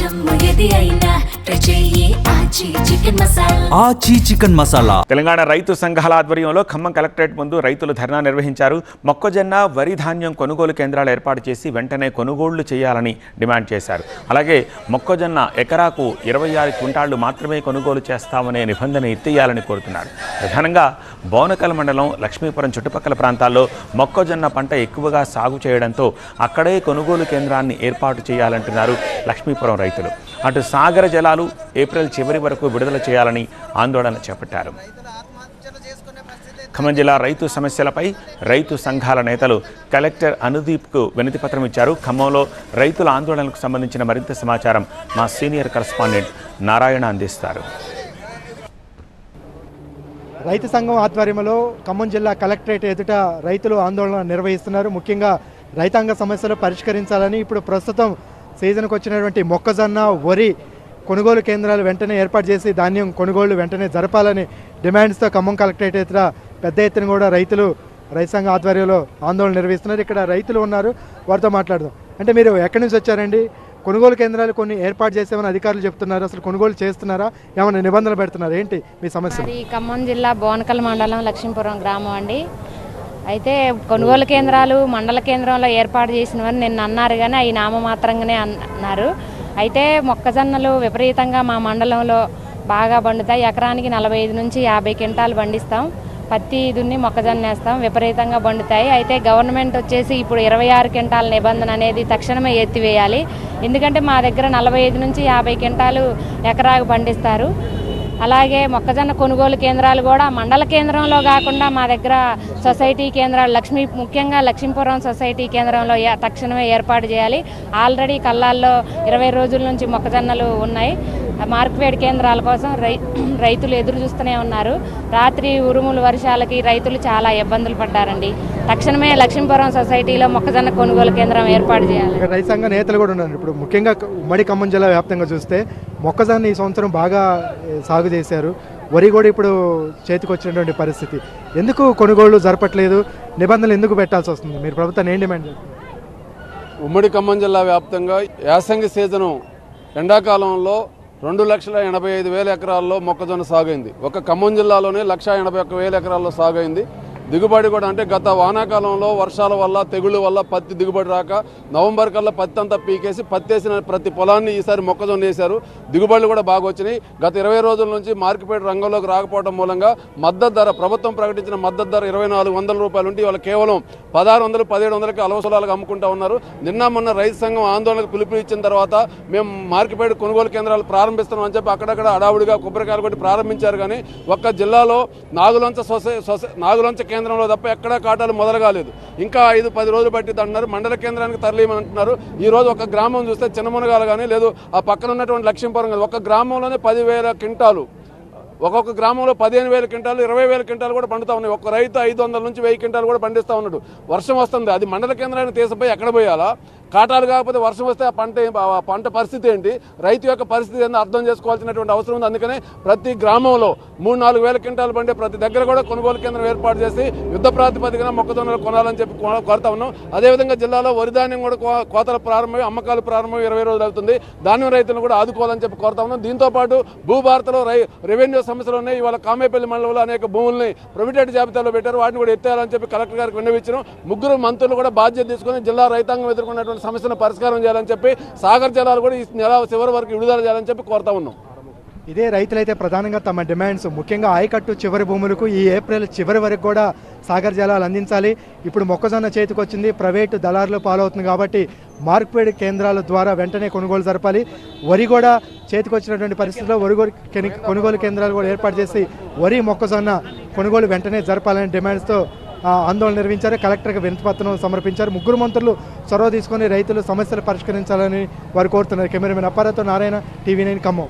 ఆచి చికెన్ మసాలా. తెలంగాణ రైతు సంఘాల ఆధ్వర్యంలో ఖమ్మం కలెక్టరేట్ ముందు రైతులు ధర్నా నిర్వహించారు. మొక్కజొన్న, వరి ధాన్యం కొనుగోలు కేంద్రాలు ఏర్పాటు చేసి వెంటనే కొనుగోళ్లు చేయాలని డిమాండ్ చేశారు. అలాగే మొక్కజొన్న ఎకరాకు 26 క్వింటాళ్లు మాత్రమే కొనుగోలు చేస్తామనే నిబంధన ఎత్తేయాలని కోరుతున్నారు. ప్రధానంగా బోనకల్ మండలం లక్ష్మీపురం చుట్టుపక్కల ప్రాంతాల్లో మొక్కజొన్న పంట ఎక్కువగా సాగు చేయడంతో అక్కడే కొనుగోలు కేంద్రాన్ని ఏర్పాటు చేయాలంటున్నారు లక్ష్మీపురం రైతులు. అటు సాగర జలాలు ఏప్రిల్ చివరి వరకు విడుదల చేయాలని ఆందోళన చేపట్టారు. ఖమ్మం జిల్లా రైతు సమస్యలపై రైతు సంఘాల నేతలు కలెక్టర్ అనుదీప్కు వినతిపత్రం ఇచ్చారు. ఖమ్మంలో రైతుల ఆందోళనకు సంబంధించిన మరింత సమాచారం మా సీనియర్ కరెస్పాండెంట్ నారాయణ అందిస్తారు. రైతు సంఘం ఆధ్వర్యంలో ఖమ్మం జిల్లా కలెక్టరేట్ ఎదుట రైతులు ఆందోళన నిర్వహిస్తున్నారు. ముఖ్యంగా రైతాంగ సమస్యలు పరిష్కరించాలని, ఇప్పుడు ప్రస్తుతం సీజన్కి వచ్చినటువంటి మొక్కజొన్న, వరి కొనుగోలు కేంద్రాలు వెంటనే ఏర్పాటు చేసి ధాన్యం కొనుగోళ్లు వెంటనే జరపాలని డిమాండ్స్తో ఖమ్మం కలెక్టరేట్ ఎదుట పెద్ద ఎత్తున కూడా రైతులు రైతు సంఘ ఆధ్వర్యంలో ఆందోళన నిర్వహిస్తున్నారు. ఇక్కడ రైతులు ఉన్నారు, వారితో మాట్లాడదాం. అంటే మీరు ఎక్కడి నుంచి వచ్చారండి? కొనుగోలు కేంద్రాలు కొన్ని ఏర్పాటు చేసామని అధికారులు చెప్తున్నారు. అసలు కొనుగోలు చేస్తున్నారా? ఏమైనా నిబంధనలు పెడుతున్నారు? ఏంటి మీ సమస్య? ఖమ్మం జిల్లా బోనకల్ మండలం లక్ష్మీపురం గ్రామం అండి. అయితే కొనుగోలు కేంద్రాలు మండల కేంద్రంలో ఏర్పాటు చేసినవని నిన్న అన్నారు, కానీ అవి నామమాత్రంగానే అన్నారు. అయితే మొక్కజొన్నలు విపరీతంగా మా మండలంలో బాగా పండుతాయి. ఎకరానికి 45 నుంచి 50 క్వింటాలు పండిస్తాం. పత్తి దున్ని మొక్కజొన్న వేస్తాం, విపరీతంగా పండుతాయి. అయితే గవర్నమెంట్ వచ్చేసి ఇప్పుడు 26 క్వింటాల నిబంధన అనేది తక్షణమే ఎత్తివేయాలి. ఎందుకంటే మా దగ్గర 45 నుంచి 50 క్వింటాలు ఎకరాకు పండిస్తారు. అలాగే మొక్కజొన్న కొనుగోలు కేంద్రాలు కూడా మండల కేంద్రంలో కాకుండా మా దగ్గర సొసైటీ కేంద్రాలు ముఖ్యంగా లక్ష్మీపురం సొసైటీ కేంద్రంలో తక్షణమే ఏర్పాటు చేయాలి. ఆల్రెడీ కల్లాల్లో 20 రోజుల నుంచి మొక్కజొన్నలు ఉన్నాయి. మార్కెట్ కేంద్రాల కోసం రైతులు ఎదురు చూస్తూనే ఉన్నారు. రాత్రి ఉరుములు వర్షాలకి రైతులు చాలా ఇబ్బందులు పడ్డారండి. తక్షణమే లక్ష్మీపురం సొసైటీలో మొక్కజొన్న కొనుగోలు కేంద్రం ఏర్పాటు చేయాలి. రైతు సంఘ నేతలు కూడా ఉన్నారు. ఇప్పుడు ముఖ్యంగా ఉమ్మడి ఖమ్మం జిల్లా వ్యాప్తంగా చూస్తే మొక్కజొన్న ఈ సంవత్సరం బాగా సాగు చేశారు. వరి కూడా ఇప్పుడు చేతికి వచ్చినటువంటి పరిస్థితి. ఎందుకు కొనుగోళ్లు జరపట్లేదు? నిబంధనలు ఎందుకు పెట్టాల్సి వస్తుంది? మీరు ప్రభుత్వాన్ని ఏం డిమాండ్ చేస్తారు? ఉమ్మడి ఖమ్మం జిల్లా వ్యాప్తంగా యాసంగి సీజను ఎండాకాలంలో 2,85,000 ఎకరాల్లో మొక్కజొన్న సాగైంది. ఒక ఖమ్మం జిల్లాలోనే 1,81,000 ఎకరాల్లో సాగైంది. దిగుబడి కూడా అంటే గత వానాకాలంలో వర్షాల వల్ల, తెగుళ్ళ వల్ల పత్తి దిగుబడి రాక నవంబర్ కల్లా పత్తి అంతా పీకేసి పత్తి వేసిన ప్రతి పొలాన్ని ఈసారి మొక్కజొన్న వేశారు. దిగుబడులు కూడా బాగా వచ్చినాయి. గత 20 రోజుల నుంచి మార్కెట్ రంగంలోకి రాకపోవడం మూలంగా మద్దతు ధర, ప్రభుత్వం ప్రకటించిన మద్దతు ధర 2,400 రూపాయలు ఉంటే ఇవాళ కేవలం 1,600, 1,700కి అలవసలాలకు అమ్ముకుంటా ఉన్నారు. నిన్న మొన్న రైతు సంఘం ఆందోళనకు పిలుపు ఇచ్చిన తర్వాత మేము మార్కెట్ కొనుగోలు కేంద్రాలు ప్రారంభిస్తున్నాం అని చెప్పి అక్కడక్కడ అడావుడిగా కొబ్బరికాయలు కొట్టి ప్రారంభించారు. కానీ ఒక్క జిల్లాలో నాగులంచ కేంద్రంలో తప్ప ఎక్కడా కాటాలు మొదలు కాలేదు. ఇంకా 5-10 రోజులు పట్టిద్ది అంటున్నారు. మండల కేంద్రానికి తరలిమని అంటున్నారు. ఈ రోజు ఒక గ్రామం చూస్తే చిన్నమునగాలు కానీ లేదు, ఆ పక్కన ఉన్నటువంటి లక్ష్మీపురం కానీ ఒక గ్రామంలోనే 10,000 క్వింటాలు, ఒక్కొక్క గ్రామంలో 15,000 క్వింటాలు, 20,000 క్వింటాలు కూడా పండుతా ఉన్నాయి. ఒక రైతు 500 నుంచి 1000 క్వింటాలు కూడా పండిస్తూ ఉన్నాడు. వర్షం వస్తుంది, అది మండల కేంద్రానికి తీసిపోయి ఎక్కడ పోయాలా? కాటాలు కాకపోతే వర్షం వస్తే ఆ పంట పరిస్థితి ఏంటి? రైతు యొక్క పరిస్థితి ఏంటో అర్థం చేసుకోవాల్సినటువంటి అవసరం ఉంది. అందుకనే ప్రతి గ్రామంలో 3-4 వేల క్వింటాలు పండే ప్రతి దగ్గర కూడా కొనుగోలు కేంద్రం ఏర్పాటు చేసి యుద్ధ ప్రాతిపదికన మొక్కజొన్నలు కొనాలని చెప్పి కోరుతా ఉన్నాం. అదేవిధంగా జిల్లాలో వరి ధాన్యం కూడా కోతలు ప్రారంభమై అమ్మకాలు ప్రారంభమై 20 రోజులు అవుతుంది. ధాన్యం రైతులను కూడా ఆదుకోవాలని చెప్పి కోరుతా ఉన్నాం. దీంతోపాటు భూభారతలో రెవెన్యూ సమస్యలు ఉన్నాయి. ఇవాళ కామేపల్లి మండలంలో అనేక భూముల్ని ప్రైవేట్ జాబితాలో పెట్టారు. వాటిని కూడా ఎత్తేయాలని చెప్పి కలెక్టర్ గారికి విన్నవించారు. 3 మంత్రులు కూడా బాధ్యత తీసుకుని జిల్లా రైతాంగం ఎదుర్కొన్నటువంటి సమస్యను పరిష్కారం చేయాలని చెప్పి సాగర్ జలాలు కూడా ఈ నెల చివరి వరకు విడుదల చేయాలని చెప్పి కోరుతా ఉన్నాం. ఇదే రైతులైతే ప్రధానంగా తమ డిమాండ్స్, ముఖ్యంగా ఆయకట్టు చివరి భూములకు ఈ ఏప్రిల్ చివరి వరకు కూడా సాగర్ జలాలు అందించాలి. ఇప్పుడు మొక్కజొన్న చేతికి వచ్చింది, ప్రైవేటు దళారులు పాలవుతుంది కాబట్టి మార్కెట్ కేంద్రాల ద్వారా వెంటనే కొనుగోలు జరపాలి. వరి కూడా చేతికి వచ్చినటువంటి పరిస్థితుల్లో కొనుగోలు కేంద్రాలు కూడా ఏర్పాటు చేసి వరి, మొక్కజొన్న కొనుగోలు వెంటనే జరపాలని డిమాండ్స్తో ఆందోళన నిర్వహించారు. కలెక్టర్కి వినతిపత్రం సమర్పించారు. 3 మంత్రులు చొరవ తీసుకొని రైతులు సమస్యలు పరిష్కరించాలని వారు కోరుతున్నారు. కెమెరామెన్ అప్పారాతో నారాయణ, TV9 ఖమ్మం.